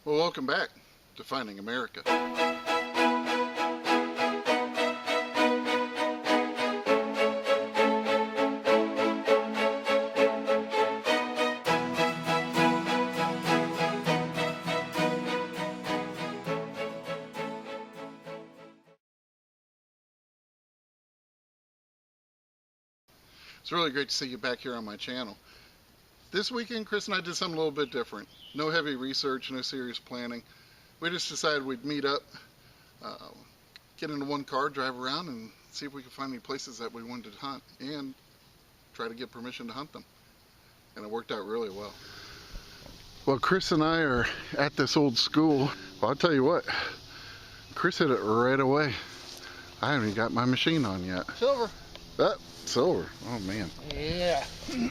Well, welcome back to Finding America. It's really great to see you back here on my channel. This weekend, Chris and I did something a little bit different. No heavy research, no serious planning. We just decided we'd meet up, get into one car, drive around, and see if we could find any places that we wanted to hunt, and try to get permission to hunt them. And it worked out really well. Well, Chris and I are at this old school. Well, I'll tell you what, Chris hit it right away. I haven't even got my machine on yet. Silver. Silver. Oh, man. Yeah.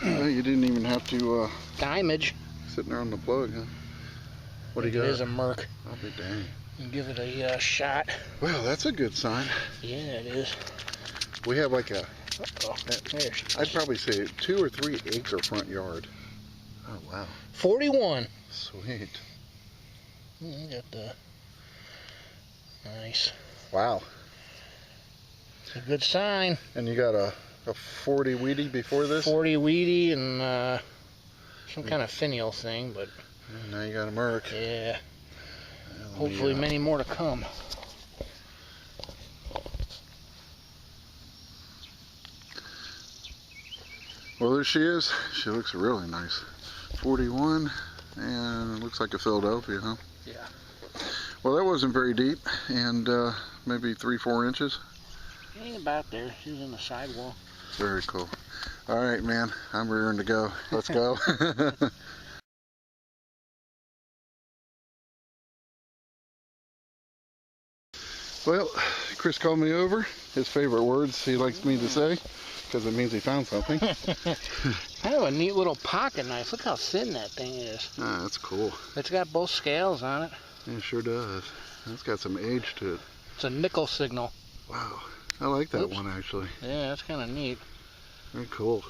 Well, you didn't even have to... Diamage. Sitting there on the plug, huh? What do you got? It is a Merc. I'll be dang. And give it a shot. Well, that's a good sign. Yeah, it is. We have like a... I'd probably say 2 or 3 acre front yard. Oh, wow. 41. Sweet. Got the... Nice. Wow. It's a good sign. And you got a 40 weedy before this? 40 weedy and some kind of finial thing, but... And now you got a Merc. Yeah. Hopefully many more to come. Well, there she is. She looks really nice. 41, and it looks like a Philadelphia, huh? Yeah. Well, that wasn't very deep, and maybe 3-4 inches. Ain't about there. She was in the sidewall. Very cool. All right, man. I'm rearing to go. Let's go. Well, Chris called me over. His favorite words he likes me to say, because it means he found something. Kind of a neat little pocket knife. Look how thin that thing is. Ah, that's cool. It's got both scales on it. Yeah, it sure does. It's got some age to it. It's a nickel signal. Wow. I like that one, actually. Yeah, that's kind of neat. Very cool.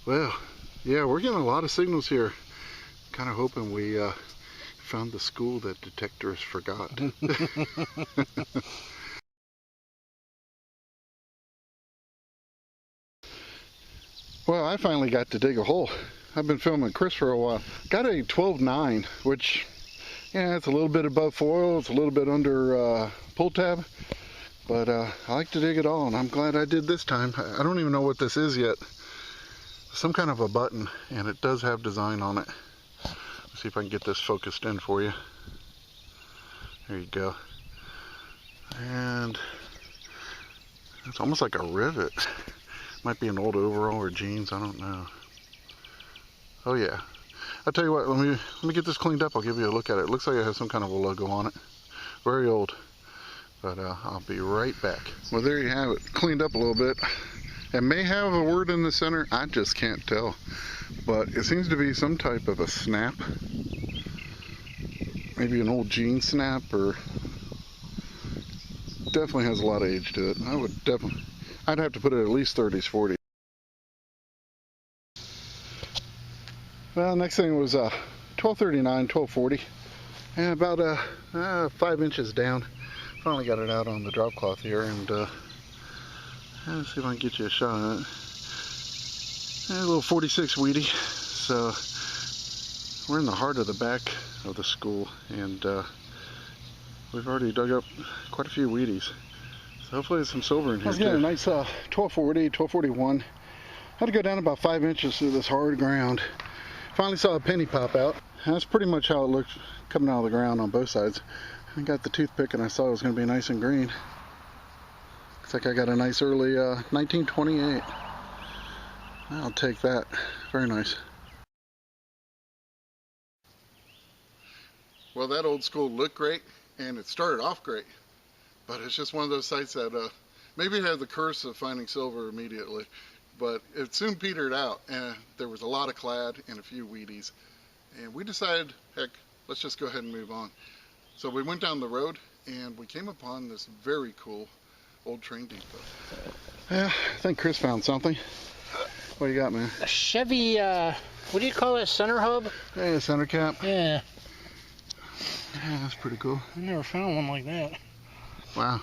Well, yeah, we're getting a lot of signals here. Kind of hoping we found the school that detectors forgot. Well, I finally got to dig a hole. I've been filming Chris for a while. Got a 12-9, which, yeah, it's a little bit above foil. It's a little bit under pull tab. But I like to dig it all, and I'm glad I did this time. I don't even know what this is yet. Some kind of a button, and it does have design on it. Let's see if I can get this focused in for you. There you go. And it's almost like a rivet. Might be an old overall or jeans, I don't know. Oh yeah. I'll tell you what, let me get this cleaned up. I'll give you a look at it. It looks like it has some kind of a logo on it. Very old. But I'll be right back. Well, there you have it. Cleaned up a little bit. It may have a word in the center. I just can't tell. But it seems to be some type of a snap. Maybe an old jean snap, or definitely has a lot of age to it. I'd have to put it at least 30s, 40s. Well, next thing was 1239, 1240. And about 5 inches down. Finally got it out on the drop cloth here, and let's see if I can get you a shot on it. A little 46 weedy. So we're in the heart of the back of the school, and we've already dug up quite a few weedies. So hopefully there's some silver in here. I was getting a nice 1240, 1241. Had to go down about 5 inches through this hard ground. Finally saw a penny pop out. And that's pretty much how it looked coming out of the ground on both sides. I got the toothpick and I saw it was going to be nice and green. Looks like I got a nice early 1928. I'll take that. Very nice. Well, that old school looked great, and it started off great. But it's just one of those sites that maybe it had the curse of finding silver immediately. But it soon petered out, and there was a lot of clad and a few weedies. And we decided, heck, let's just go ahead and move on. So we went down the road, and we came upon this very cool old train depot. Yeah, I think Chris found something. What do you got, man? A Chevy, what do you call it, center hub? Yeah, center cap. Yeah. Yeah, that's pretty cool. I never found one like that. Wow.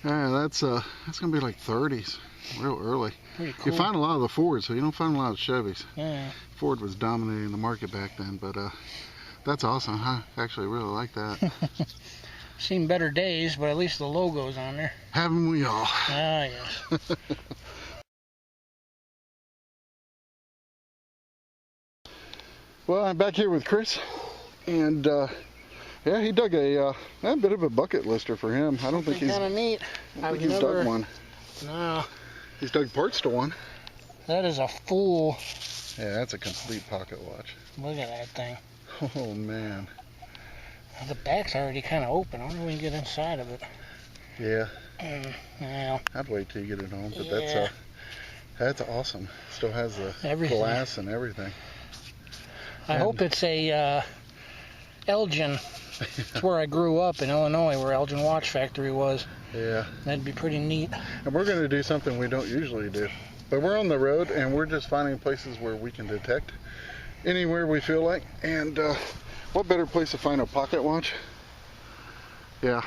Yeah, that's gonna be like 30s, real early. Pretty cool. You find a lot of the Fords, so you don't find a lot of Chevys. Yeah. Ford was dominating the market back then, but that's awesome. I actually really like that. Seen better days, but at least the logo's on there. Haven't we all? Ah, yes. Well, I'm back here with Chris, and yeah, he dug a bit of a bucket lister for him. I don't think he's kind of neat. he's dug one. No. He's dug parts to one. That is a full. Yeah, that's a complete pocket watch. Look at that thing. Oh man. The back's already kind of open. I wonder if we can get inside of it. Yeah. Well. I'd wait till you get it home, but Yeah. that's awesome. Still has the Everything. glass and everything. I hope it's a Elgin. It's where I grew up in Illinois, where Elgin Watch Factory was. Yeah. That'd be pretty neat. And we're going to do something we don't usually do. But we're on the road, and we're just finding places where we can detect anywhere we feel like. And what better place to find a pocket watch? Yeah.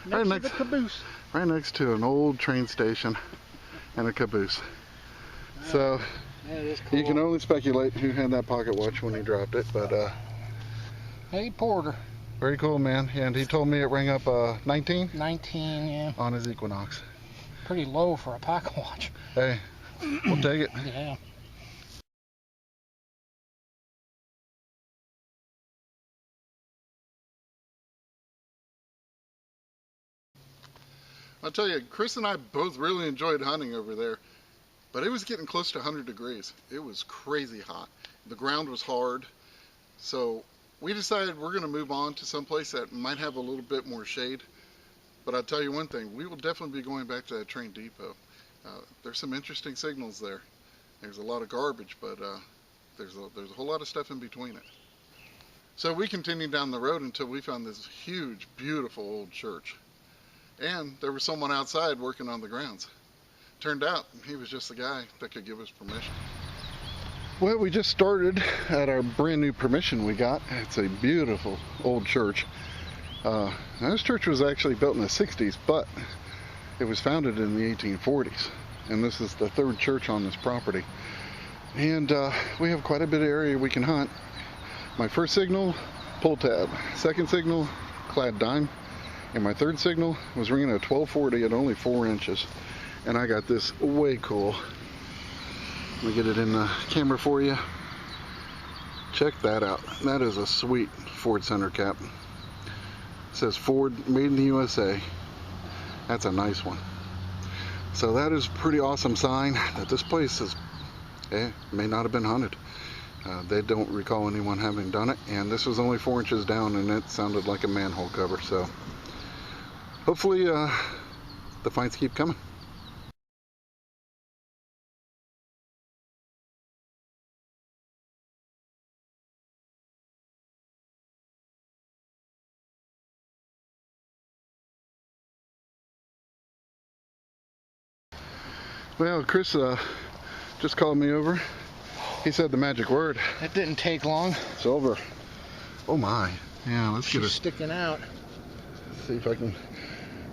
Next to the caboose. Right next to an old train station and a caboose. So That is cool. you can only speculate who had that pocket watch when he dropped it, but Hey, Porter. very cool, man. And he told me it rang up 19 19, yeah. on his Equinox. Pretty low for a pocket watch. Hey, we'll take it. Yeah. I'll tell you, Chris and I both really enjoyed hunting over there, but it was getting close to 100 degrees. It was crazy hot. The ground was hard, so we decided we're going to move on to some place that might have a little bit more shade. But I'll tell you one thing, we will definitely be going back to that train depot. There's some interesting signals there. There's a lot of garbage, but there's a whole lot of stuff in between it. So we continued down the road until we found this huge, beautiful old church. And there was someone outside working on the grounds. Turned out he was just the guy that could give us permission. Well, we just started at our brand new permission we got. It's a beautiful old church. This church was actually built in the 60s, but it was founded in the 1840s. And this is the third church on this property. And we have quite a bit of area we can hunt. My first signal, pull tab. Second signal, clad dime. And my third signal was ringing at 1240 at only 4 inches. And I got this way cool. Let me get it in the camera for you. Check that out. That is a sweet Ford center cap. It says Ford made in the USA. That's a nice one. So that is a pretty awesome sign that this place is, may not have been hunted. They don't recall anyone having done it. And this was only 4 inches down, and it sounded like a manhole cover. So hopefully the finds keep coming. Well, Chris just called me over. He said the magic word. That didn't take long. Silver. Oh my. Yeah, let's get She's it. sticking out. See if I can.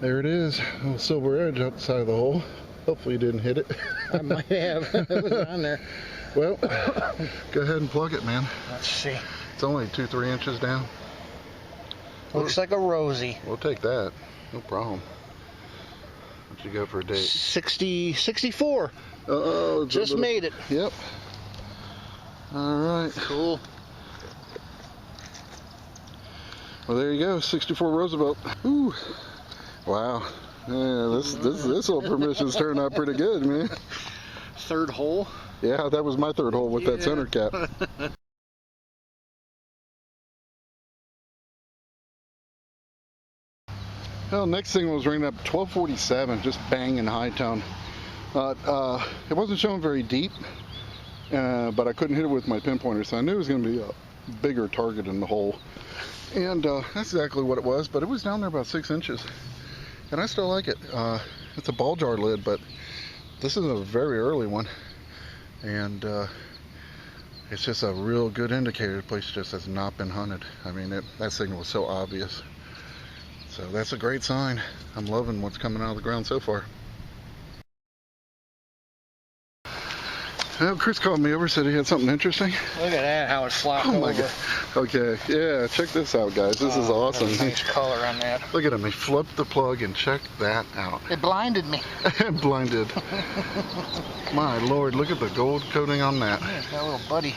There it is. A little silver edge outside of the hole. Hopefully you didn't hit it. I might have. It was on there. Well, go ahead and plug it, man. Let's see. It's only 2-3 inches down. Looks like a Rosie. We'll take that. No problem. What you got for a date? 64. Uh-oh. Just made it. Yep. All right. Cool. Well, there you go. 64 Roosevelt. Ooh. Wow. Yeah, this old permission's turned out pretty good, man. Third hole. Yeah, that was my third hole with that center cap. Well, next thing was ringing up 1247, just banging high tone. It wasn't showing very deep, but I couldn't hit it with my pinpointer, so I knew it was going to be a bigger target in the hole. And that's exactly what it was, but it was down there about 6 inches. And I still like it. It's a ball jar lid, but this is a very early one. And it's just a real good indicator the place just has not been hunted. I mean, that signal was so obvious. So that's a great sign. I'm loving what's coming out of the ground so far. Well, Chris called me over, said he had something interesting. Look at that, how it flopped Oh my over. God. Okay, yeah, check this out, guys. This is awesome. Nice color on that. Look at him. He flipped the plug and check that out. It blinded me. Blinded. My Lord, look at the gold coating on that. Yeah, it's got a little buddy.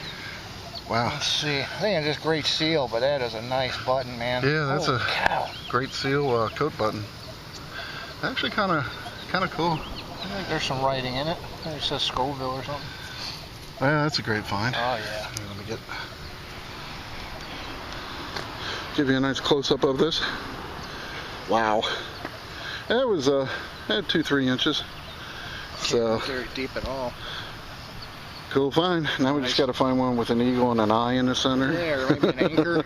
Wow. Let's see. I think it's just great seal, but that is a nice button, man. Yeah, that's Holy cow. great seal coat button. Actually, kind of cool. I think there's some writing in it. I think it says Scoville or something. Yeah, that's a great find. Oh yeah. Let me give you a nice close-up of this. Wow. It was had 2-3 inches. So not very deep at all. cool find. Now we just got to find one with an eagle and an eye in the center. Yeah, or maybe an anchor.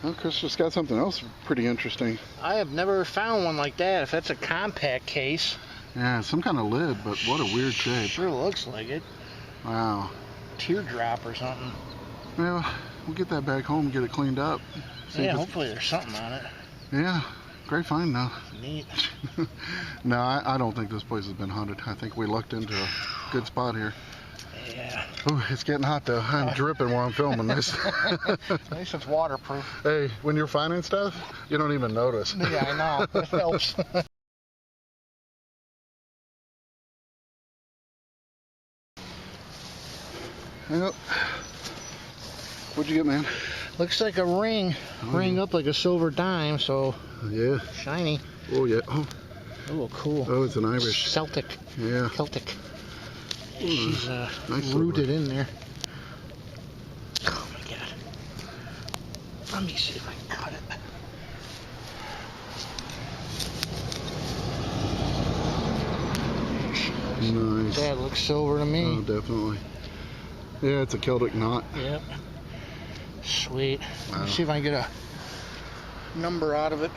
Well, Chris just got something else pretty interesting. I have never found one like that. If that's a compact case. Yeah, some kind of lid, but what a weird shape. Sure looks like it. Wow. Teardrop or something. Well, we'll get that back home and get it cleaned up. Yeah, hopefully there's something on it. Yeah, great find though. Neat. No, I don't think this place has been hunted. I think we lucked into a good spot here. Yeah. Ooh, it's getting hot though. I'm dripping while I'm filming this. At least it's waterproof. Hey, when you're finding stuff, you don't even notice. Yeah, I know. It helps. Yep. What'd you get, man? Looks like a ring. Ring up like a silver dime, so Yeah. shiny. Oh, yeah. Oh, Oh, cool. oh, it's an Irish. Celtic. Yeah. Celtic. She's nice rooted silver. in there. Oh my god. Let me see if I can cut it. There she is. Nice. That looks silver to me. Oh, definitely. Yeah, it's a Celtic knot. Yep. Sweet. Wow. Let me see if I can get a number out of it.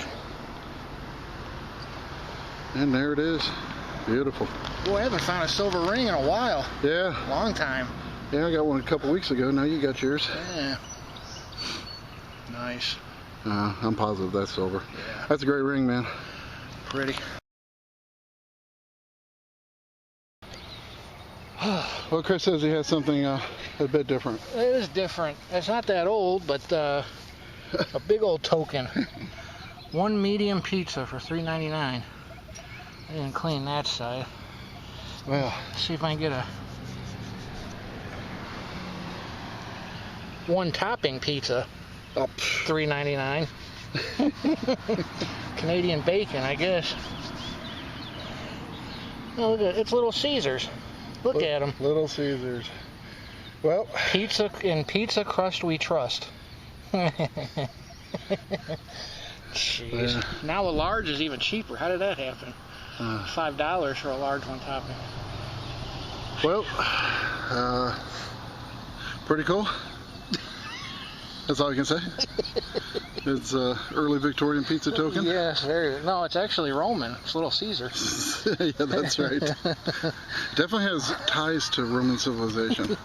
And there it is. Beautiful. Boy, I haven't found a silver ring in a while. Yeah. Long time. Yeah, I got one a couple weeks ago. Now you got yours. Yeah. Nice. I'm positive that's silver. Yeah. That's a great ring, man. Pretty. Well, Chris says he has something a bit different. It is different. It's not that old, but a big old token. One medium pizza for $3.99. I didn't clean that side. Well, See if I can get a one topping pizza. oh, $3.99. Canadian bacon, I guess. Oh, look at it. It's Little Caesars. Look at them. Little Caesars. Well, Pizza in pizza crust we trust. Jeez. Yeah. Now a large is even cheaper. How did that happen? $5 for a large one topping. well, pretty cool. That's all I can say. It's early Victorian pizza token. Yes, very. No, it's actually Roman. It's Little Caesar. Yeah, that's right. Definitely has ties to Roman civilization.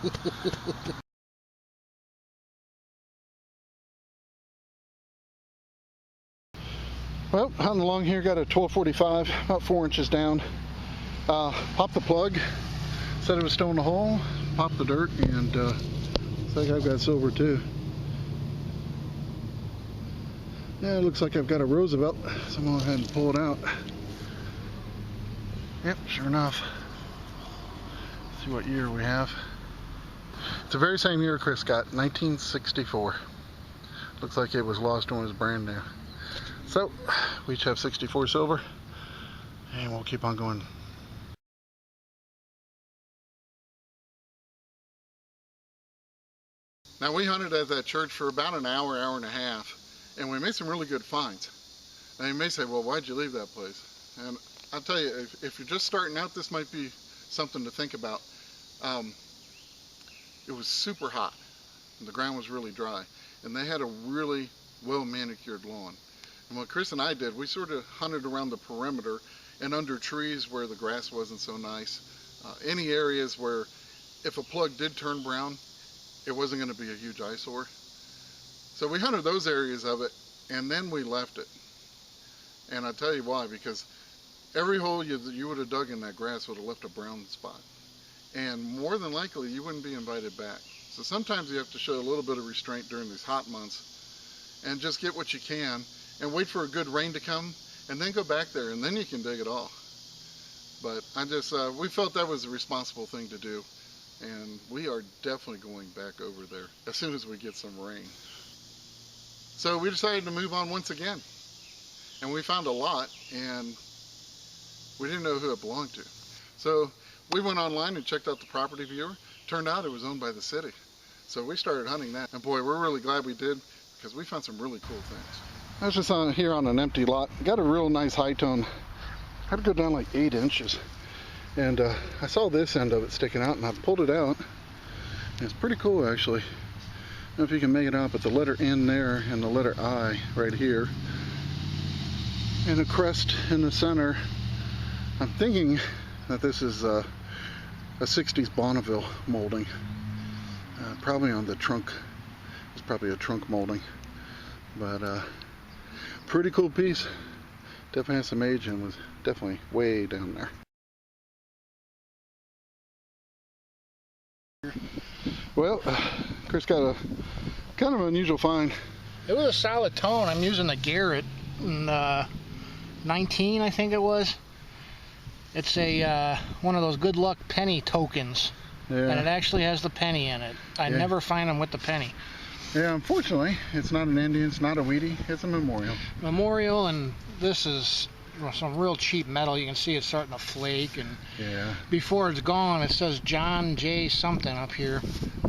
Well, hunting along here, got a 1245, about 4 inches down. Popped the plug, said it was still in the hole, popped the dirt, and looks like I've got silver too. Yeah, it looks like I've got a Roosevelt, so I'm going to go ahead and pull it out. Yep, sure enough. Let's see what year we have. It's the very same year Chris got, 1964. Looks like it was lost when it was brand new. So, we each have 64 silver, and we'll keep on going. Now, we hunted at that church for about an hour, hour and a half, and we made some really good finds. Now, you may say, well, why'd you leave that place? And I'll tell you, if you're just starting out, this might be something to think about. It was super hot, and the ground was really dry, and they had a really well-manicured lawn. And what Chris and I did, we sort of hunted around the perimeter and under trees where the grass wasn't so nice. Any areas where if a plug did turn brown, it wasn't going to be a huge eyesore. So we hunted those areas of it, and then we left it. And I'll tell you why, because every hole you would have dug in that grass would have left a brown spot. And more than likely, you wouldn't be invited back. So sometimes you have to show a little bit of restraint during these hot months and just get what you can and wait for a good rain to come and then go back there, and then you can dig it all. But we felt that was a responsible thing to do, and we are definitely going back over there as soon as we get some rain. So we decided to move on once again, and we found a lot, and we didn't know who it belonged to. So we went online and checked out the property viewer. Turned out it was owned by the city. So we started hunting that, and boy, we're really glad we did, because we found some really cool things. I was just here on an empty lot. Got a real nice high tone. Had to go down like 8 inches. And I saw this end of it sticking out, and I pulled it out. And it's pretty cool, actually. I don't know if you can make it out, but the letter N there and the letter I right here. And a crest in the center. I'm thinking that this is a 60s Bonneville molding. Probably on the trunk. It's probably a trunk molding. But pretty cool piece. Definitely has some age and was definitely way down there. Well, Chris got a kind of unusual find. It was a solid tone. I'm using the Garrett 19, I think it was. It's a one of those good luck penny tokens. Yeah. And it actually has the penny in it. I never find them with the penny. Yeah, unfortunately, it's not an Indian, it's not a Wheatie, it's a memorial. Memorial, and this is some real cheap metal. You can see it's starting to flake, and before it's gone, it says John J. something up here.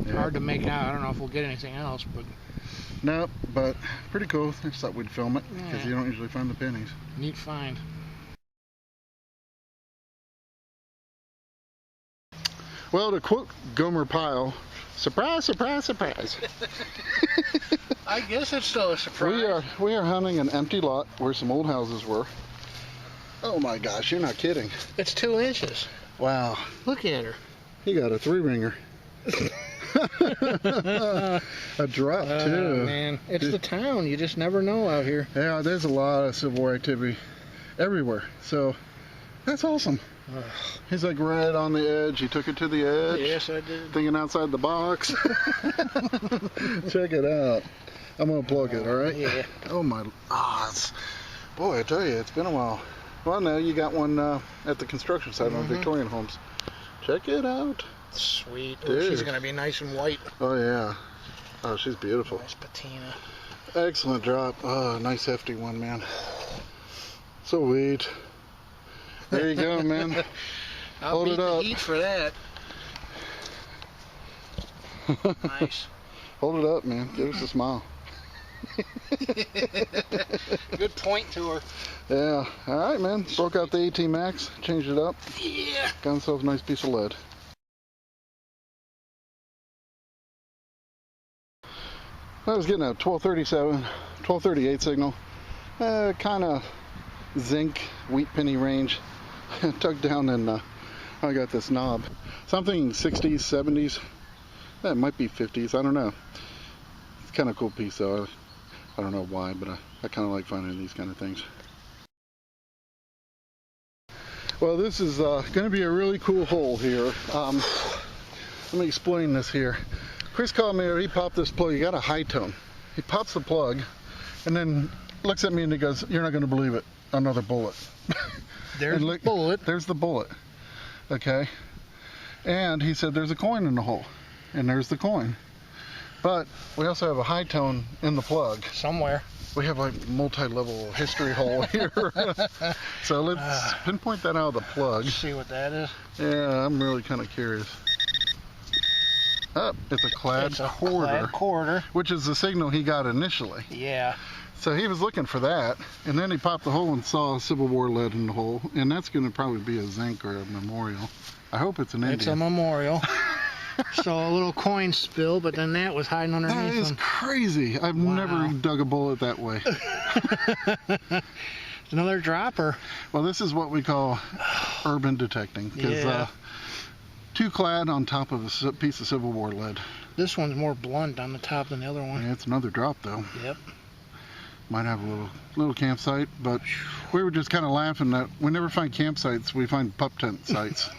Yeah. Hard to make out. I don't know if we'll get anything else, but... Nope, but pretty cool. I just thought we'd film it, because you don't usually find the pennies. Neat find. Well, to quote Gomer Pyle, surprise, surprise, surprise. I guess it's still a surprise. We are hunting an empty lot where some old houses were. Oh my gosh, you're not kidding. It's 2 inches. Wow. Look at her. He got a 3-ringer. A drop too. Oh man, it's the town. You just never know out here. Yeah, there's a lot of Civil War activity everywhere. So that's awesome. He's like right on the edge. He took it to the edge. Yes, I did. Thinking outside the box. Check it out. I'm gonna plug it, all right? Yeah. Oh my, boy, I tell you, it's been a while. Well, now you got one at the construction site on Victorian Homes. Check it out. Sweet. Oh, she's gonna be nice and white. Oh yeah. Oh, she's beautiful. Nice patina. Excellent drop. Oh, nice hefty one, man. Sweet. There you go, man. Hold it up. Eat for that. Nice. Hold it up, man. Give us a smile. Good point to her. Yeah. All right, man. Broke out the AT Max. Changed it up. Yeah. Got himself a nice piece of lead. I was getting a 1237, 1238 signal. Kind of zinc, wheat penny range. Tucked down, and I got this knob. Something 60s, 70s. That might be 50s. I don't know. It's kind of a cool piece, though. I don't know why, but I kind of like finding these kind of things. Well, this is going to be a really cool hole here. Let me explain this here. Chris called me, he popped this plug. He got a high tone. He pops the plug, and then looks at me and he goes, "You're not going to believe it. Another bullet." There's the bullet. There's the bullet. Okay. And he said there's a coin in the hole. And there's the coin. But we also have a high tone in the plug. Somewhere. We have like multi-level history hole here. So let's pinpoint that out of the plug. See what that is? Yeah, I'm really kind of curious. Oh, it's a clad quarter. Clad quarter. Which is the signal he got initially. Yeah. So he was looking for that, and then he popped the hole and saw a Civil War lead in the hole, and that's going to probably be a zinc or a memorial. I hope it's an Indian. It's a memorial. So a little coin spill, but then that was hiding underneath them. That is crazy. I've never dug a bullet that way. It's another dropper. Well, this is what we call urban detecting, because two clad on top of a piece of Civil War lead. This one's more blunt on the top than the other one. Yeah, it's another drop though. Yep. Might have a little campsite, but we were just kind of laughing that we never find campsites, we find pup tent sites.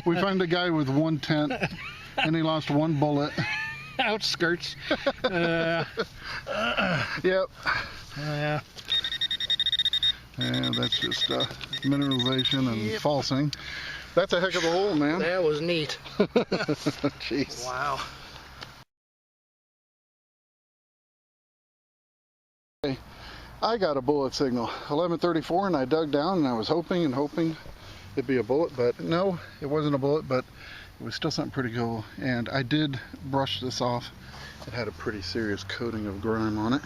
We find a guy with one tent and he lost one bullet. Outskirts. Yep. Yeah. And that's just mineralization and falsing. That's a heck of a hole, man. That was neat. Jeez. Wow. I got a bullet signal, 11:34, and I dug down and I was hoping it'd be a bullet, but no, it wasn't a bullet, but it was still something pretty cool. And I did brush this off. It had a pretty serious coating of grime on it,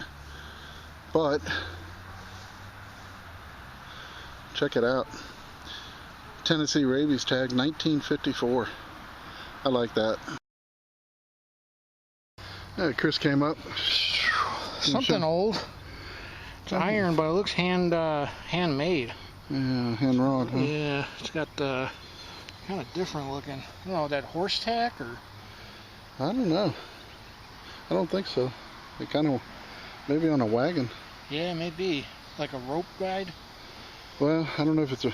but check it out. Tennessee rabies tag, 1954. I like that. Chris came up. Something old. It's iron, but it looks handmade. Yeah, hand wrought, huh? Yeah, it's got kind of different looking. I don't know, that horse tack or? I don't know. I don't think so. It kind of, maybe on a wagon. Yeah, maybe. Like a rope guide? Well, I don't know if it's a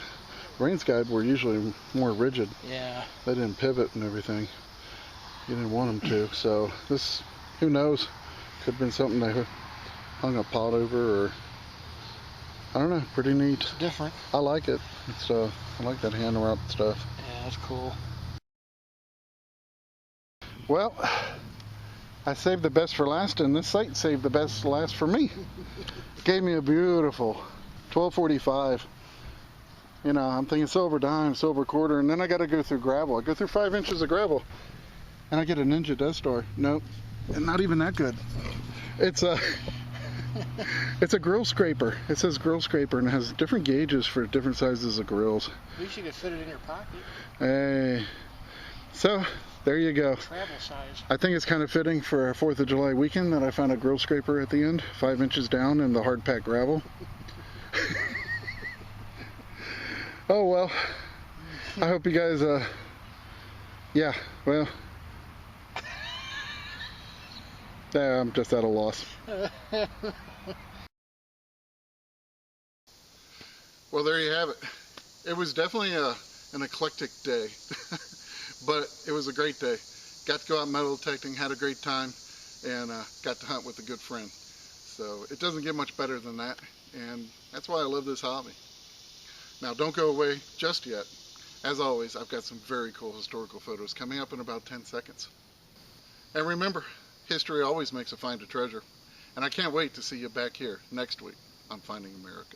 Rains guide were usually more rigid. Yeah. They didn't pivot and everything. You didn't want them to. So this, who knows? Could have been something they hung a pot over, or I don't know. Pretty neat. It's different. I like it. It's I like that hand wrought stuff. Yeah, that's cool. Well, I saved the best for last, and this site saved the best for last for me. Gave me a beautiful 1245. You know, I'm thinking silver dime, silver quarter, and then I got to go through gravel. I go through 5 inches of gravel, and I get a Ninja Death Star. Nope, and not even that good. It's a it's a grill scraper. It says grill scraper, and it has different gauges for different sizes of grills. At least you could fit it in your pocket. Hey, so there you go. Travel size. I think it's kind of fitting for a 4th of July weekend that I found a grill scraper at the end, 5 inches down in the hard packed gravel. Oh well, I hope you guys, yeah, well, yeah, I'm just at a loss. Well, there you have it. It was definitely an eclectic day, but it was a great day. Got to go out metal detecting, had a great time, and got to hunt with a good friend. So it doesn't get much better than that, and that's why I love this hobby. Now, don't go away just yet. As always, I've got some very cool historical photos coming up in about 10 seconds. And remember, history always makes a find a treasure. And I can't wait to see you back here next week on Finding America.